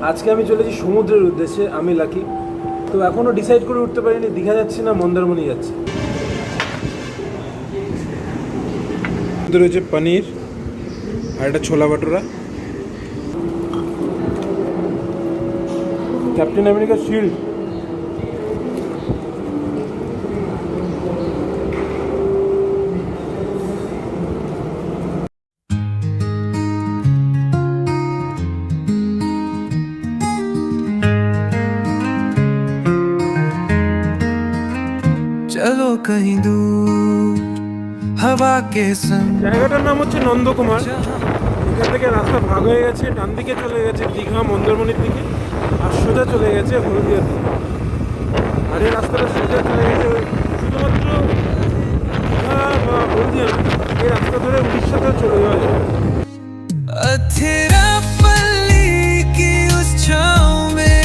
আজকে আমি চলেছি সমুদ্রের উদ্দেশ্যে, আমি লাকি। তো এখনও ডিসাইড করে উঠতে পারিনি দীঘা যাচ্ছি না মন্দারমণি যাচ্ছি। রয়েছে পনির আর একটা ছোলা ভাটুরা, ক্যাপ্টেন আমেরিকা শিল্ড। चलो कहीं दूर हवा के संग। জায়গাটার নাম হচ্ছে নন্দকুমার। এখান থেকে রাস্তা ভাগ হয়ে গেছে, ডান দিকে চলে গেছে দীঘা মন্দারমণির দিকে, আর সোজা চলে গেছে হলদিয়ার দিকে। আর এই রাস্তাটা সোজা চলে গেছে শুধুমাত্র দীঘা বা হলদিয়া না, এই রাস্তা ধরে উড়িষ্যাতেও চলে যাওয়া যাবে। अथिरापल्ली की उस छाँव में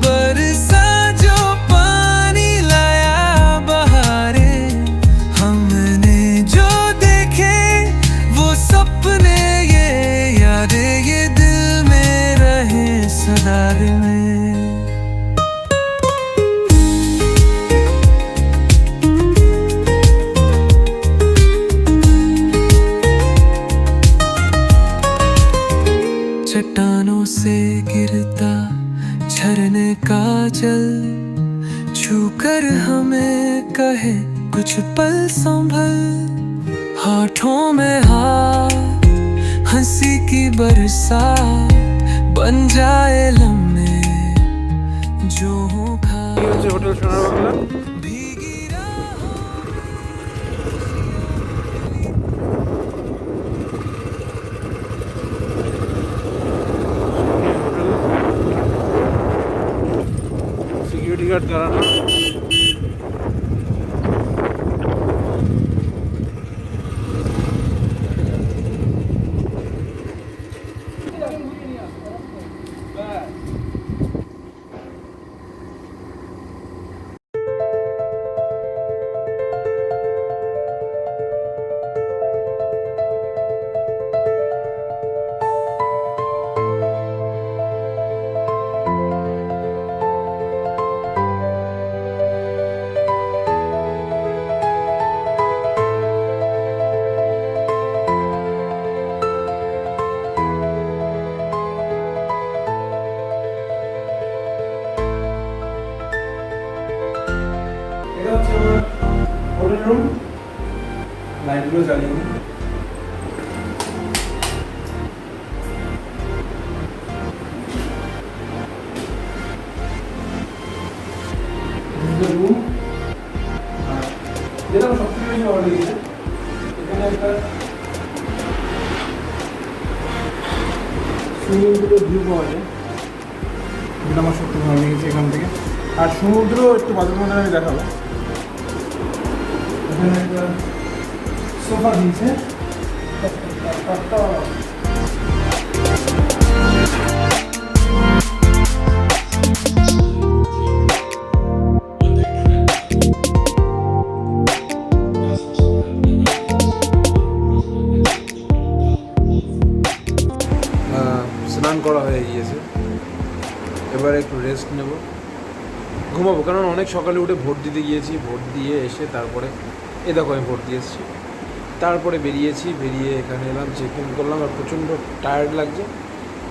बरसा जो पानी लाया बहारे, हमने जो देखे वो सपने ये यादें ये दिल में रहे सदा में। चट्टानों से गिरता झरने का जल छूकर हमें कहे कुछ पल संभल, होठों में हाथ हंसी की बरसात बन जाए लम्हे जो हो खा হোটেল সোনার বাংলা। भीगी राहों। সিকিউরিটি গার্ড দাঁড়ানো। এটা হচ্ছে আমার হোটেল রুম, লাইটগুলো জ্বালিয়ে দিই। রুম আর যেটা আমার সবথেকে বেশি ভালো লেগেছে, এখানে একটা সুইমিং পুলের ভিউ পাওয়া যায়, যেটা আমার সবথেকে ভালো লেগেছে এখান থেকে। আর সমুদ্র একটু বাজার মধ্যে আমি দেখাবো। এখানে একটা সোফা দিয়েছে, স্নান করা হয়ে গিয়েছে, এবার একটু রেস্ট নেব, ঘুমাবো। কারণ অনেক সকালে উঠে ভোট দিতে গিয়েছি, ভোট দিয়ে এসে তারপরে দেখো আমি ভোট দিয়ে এসেছি, তারপরে বেরিয়েছি, বেরিয়ে এখানে এলাম, চেক ইন করলাম, আর প্রচণ্ড টায়ার্ড লাগছে।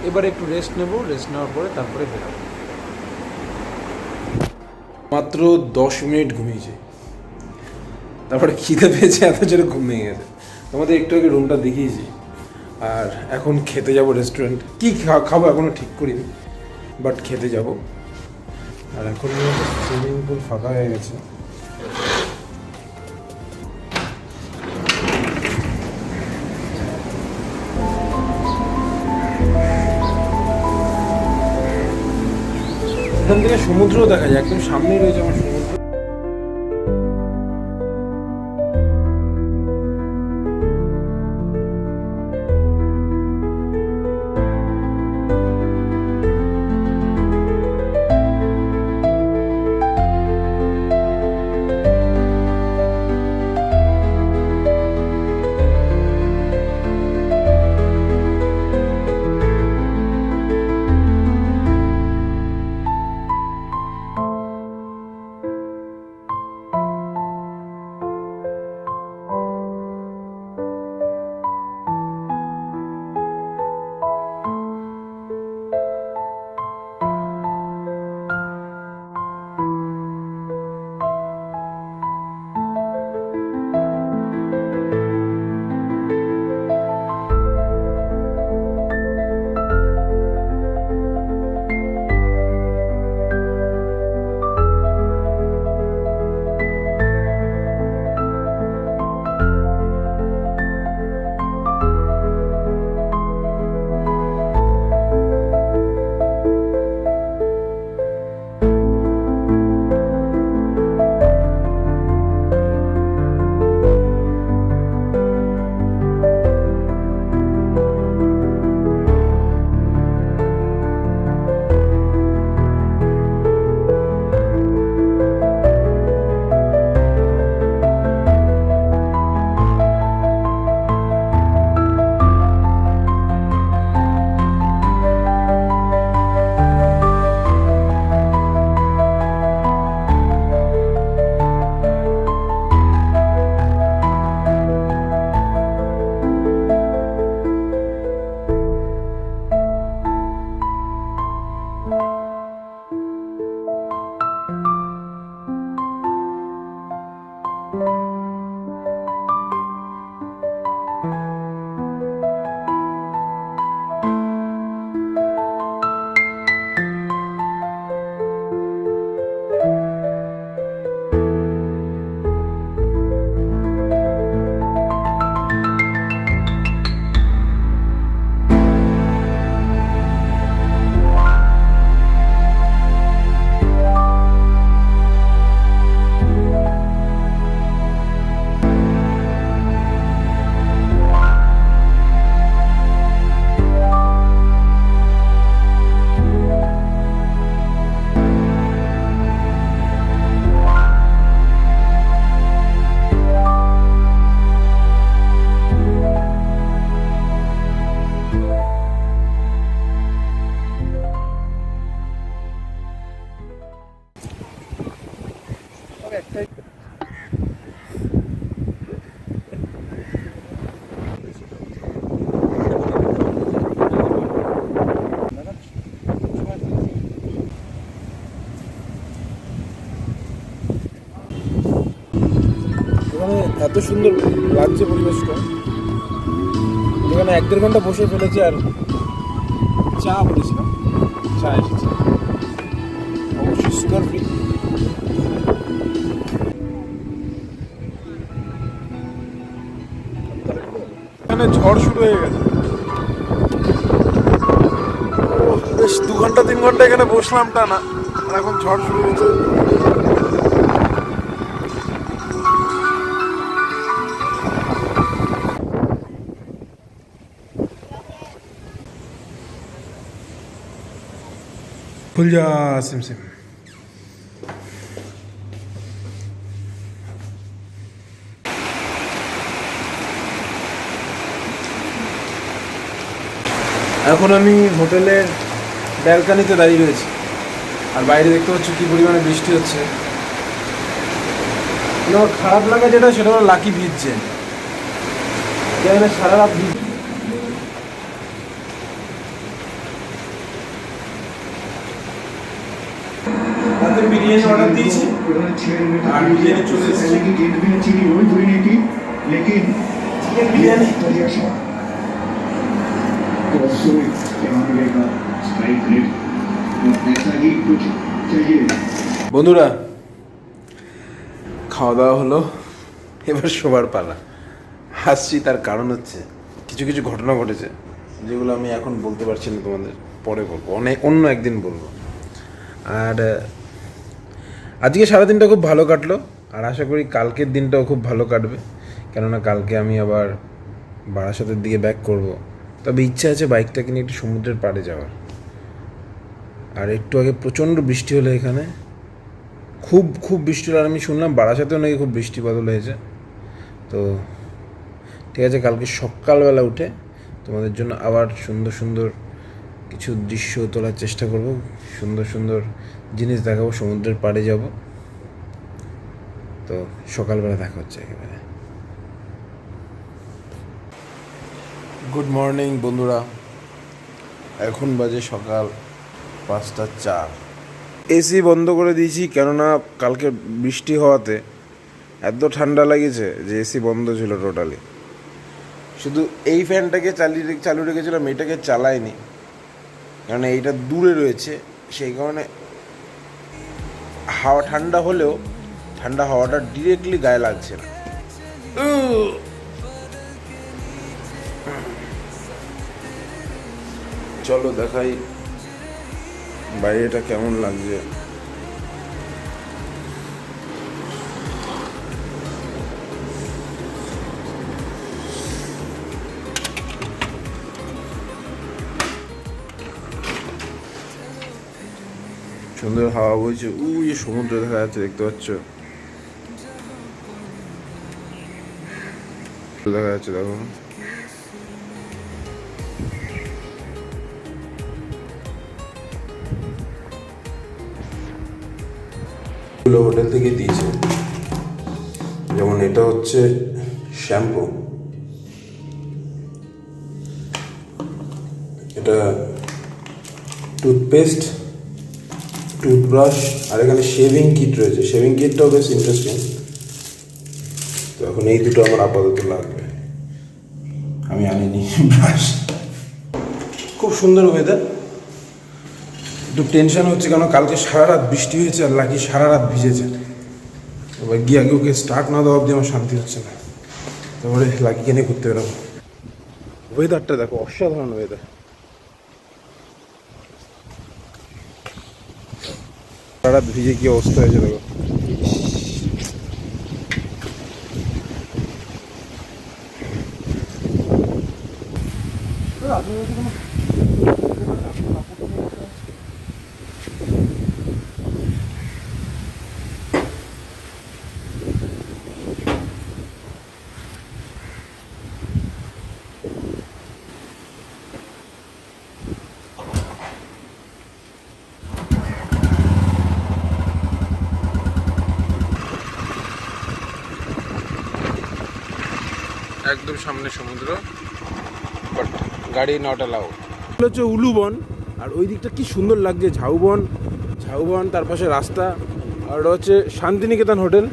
এবার একটু রেস্ট নেব, রেস্ট নেওয়ার পরে তারপরে বেরাবো। মাত্র 10 মিনিট ঘুমিয়েছি, তারপরে খিদে পেয়েছে, এত জোরে ঘুম ভেঙে গেছে। তোমাদের একটু আগে রুমটা দেখিয়েছি। আর এখন খেতে যাব রেস্টুরেন্ট, কী খাবো এখনও ঠিক করিনি, বাট খেতে যাব। আর এখন সুইমিং পুল ফাঁকা হয়ে গেছে। এখান থেকে সমুদ্রও দেখা যায়, একদম সামনেই রয়েছে আমার সমুদ্র। এত সুন্দর লাগছে পরিবেশটা। এখানে 1-1.5 ঘন্টা বসে ফেলেছি, আর চা বলেছিলাম, চা এসেছে, অবশ্যই সুগার ফ্রি। এখানে ঝড় শুরু হয়ে গেছে। বেশ 2-3 ঘন্টা এখানে বসলাম টানা, আর এখন ঝড় শুরু হয়েছে। खुल जा सिम सिम। এখন আমি হোটেলের ব্যালকানিতে দাঁড়িয়ে রয়েছি, আর বাইরে দেখতে পাচ্ছি কী পরিমাণে বৃষ্টি হচ্ছে। আমার খারাপ লাগে যেটা, সেটা হলো লাকি ভিজছে, সারা রাত ভিজ। রাতে বিরিয়ানি অর্ডার দিয়েছি, আর বিরিয়ানি চলে এসেছে। চিকেন বিরিয়ানি। বন্ধুরা, খাওয়া দাওয়া হলো, এবার শোবার পালা। হাসছি তার কারণ হচ্ছে কিছু কিছু ঘটনা ঘটেছে, যেগুলো আমি এখন বলতে পারছি না, তোমাদের পরে বলবো, অন্য একদিন বলবো। আর আজকে সারাদিনটা খুব ভালো কাটলো, আর আশা করি কালকের দিনটাও খুব ভালো কাটবে, কেননা কালকে আমি আবার বারাসাতের দিকে ব্যাক করব। তবে ইচ্ছা আছে বাইকটাকে নিয়ে একটু সমুদ্রের পাড়ে যাওয়ার। আর একটু আগে প্রচণ্ড বৃষ্টি হলো এখানে, খুব বৃষ্টি হলো। আর আমি শুনলাম বারাসাতেও নাকি খুব বৃষ্টি বাদল হয়েছে। তো ঠিক আছে, কালকে সকালবেলা উঠে তোমাদের জন্য আবার সুন্দর সুন্দর কিছু দৃশ্য তোলার চেষ্টা করব, সুন্দর সুন্দর জিনিস দেখাবো, সমুদ্রের পাড়ে যাব। তো সকালবেলা দেখা হচ্ছে একেবারে। গুড মর্নিং বন্ধুরা, এখন বাজে সকাল 5:04। এসি বন্ধ করে দিয়েছি, কেননা কালকে বৃষ্টি হওয়াতে এত ঠান্ডা লেগেছে যে এসি বন্ধ ছিল টোটালি। শুধু এই ফ্যানটাকে চালু রেখেছিলাম, এটাকে চালাইনি, কারণ এইটা দূরে রয়েছে, সেই কারণে হাওয়া ঠান্ডা হলেও ঠান্ডা হাওয়াটা ডিরেক্টলি গায়ে লাগছে না। চলো দেখাই বাইরেটা কেমন লাগছে। সুন্দর হাওয়া বইছে, ওই সমুদ্র দেখা যাচ্ছে, দেখতে পাচ্ছ, দেখা যাচ্ছে, দেখো। হোটেল থেকে দিয়েছে, যেমন এটা হচ্ছে শ্যাম্পু, এটা টুথপেস্ট, টুথব্রাশ, আর এখানে শেভিং কিট রয়েছে। শেভিং কিটটাও বেশ ইন্টারেস্টিং। তো এখন এই দুটো আমার আপাতত লাগবে, আমি আনিনি ব্রাশ। খুব সুন্দর ওয়েদার, একটু টেনশন হচ্ছে, কেন কালকে সারা রাত বৃষ্টি হয়েছে, আর লাকি সারা রাত ভিজেছে। এবার গিয়ে আগে ওকে স্টার্ট না দেওয়া অবধি আমার শান্তি হচ্ছে না। তারপরে লাকিকে নিয়ে ঘুরতে বেরোবো। ওয়েদারটা দেখো, অসাধারণ ওয়েদার। সারা রাত ভিজে কি অবস্থা হয়েছে দেখো। একদম সামনে সমুদ্র, বাট গাড়ি নট অ্যালাউ। হচ্ছে উলুবন, আর ওই দিকটা কি সুন্দর লাগছে, ঝাউবন, তার পাশে রাস্তা। আর ওটা হচ্ছে শান্তিনিকেতন হোটেল।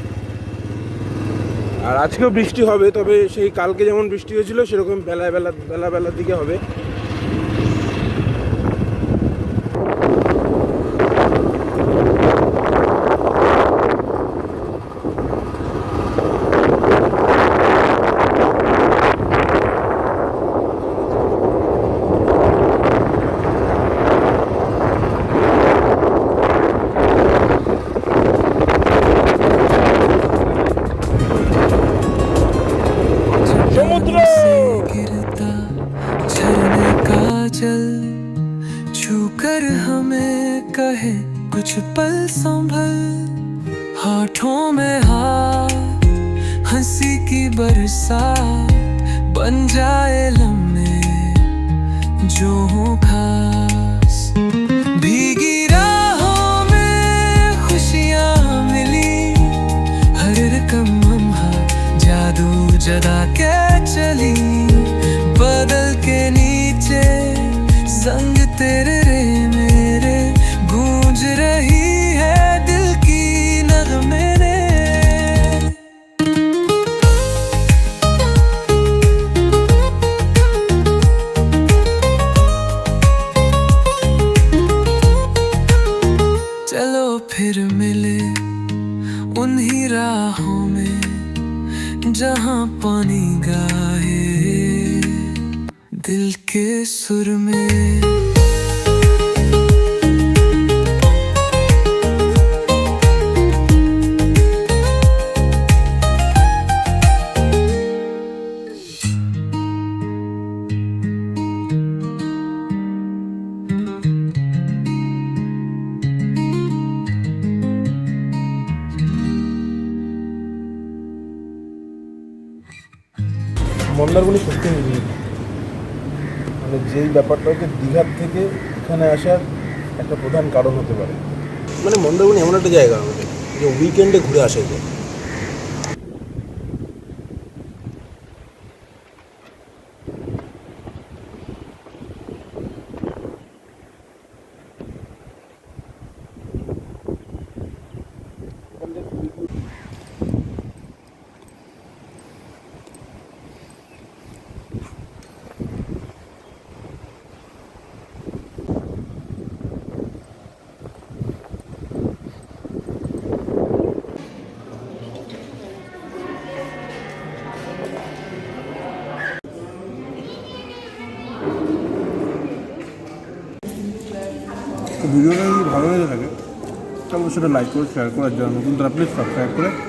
আর আজকেও বৃষ্টি হবে, তবে সেই কালকে যেমন বৃষ্টি হয়েছিল সেরকম বেলার দিকে হবে। সমুদ্র गिरता झरने का जल छूकर हमें कहे कुछ पल संभल, होठों में हाथ हंसी की बरसात बन जाए लम्हे जो हो खास। भीगी राहों में खुशियाँ मिली, हर रकम लम्हा जादू जगा के चली, बदल के नीचे संग तेरे रे मेरे गूंज रही है दिल की नगमे ने। चलो फिर मिले उन्हीं राहों में जहाँ पानी गाए दिल के सुर में। মন্দারমণি সত্যি নিরিবিলি, মানে যেই ব্যাপারটা হচ্ছে দীঘার থেকে এখানে আসার একটা প্রধান কারণ হতে পারে। মানে মন্দারমণি এমন একটা জায়গা আমাদের যে উইকেন্ডে ঘুরে আসা যায়। ভিডিওটা যদি ভালো লেগে থাকে তাহলে সেটা লাইক করে শেয়ার করে, আর যারা নতুন তারা প্লিজ সাবস্ক্রাইব করে